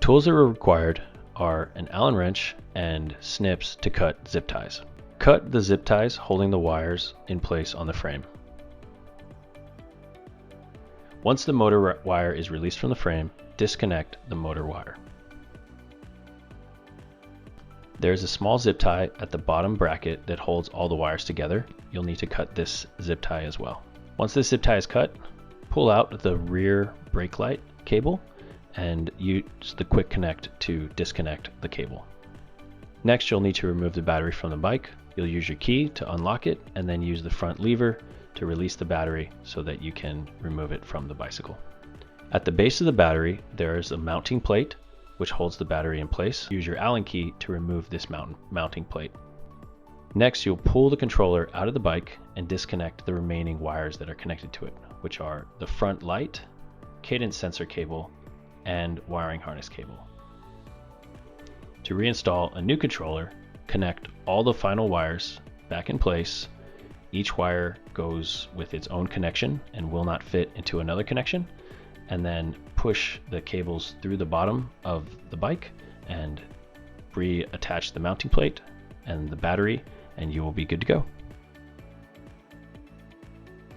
tools that are required are an Allen wrench and snips to cut zip ties. Cut the zip ties holding the wires in place on the frame. Once the motor wire is released from the frame, disconnect the motor wire. There is a small zip tie at the bottom bracket that holds all the wires together. You'll need to cut this zip tie as well. Once this zip tie is cut, pull out the rear brake light cable and use the quick connect to disconnect the cable. Next, you'll need to remove the battery from the bike. You'll use your key to unlock it and then use the front lever to release the battery so that you can remove it from the bicycle. At the base of the battery, there is a mounting plate which holds the battery in place. Use your Allen key to remove this mounting plate. Next, you'll pull the controller out of the bike and disconnect the remaining wires that are connected to it, which are the front light, cadence sensor cable, and wiring harness cable. To reinstall a new controller, connect all the final wires back in place. Each wire goes with its own connection and will not fit into another connection, and then push the cables through the bottom of the bike and reattach the mounting plate and the battery, and you will be good to go.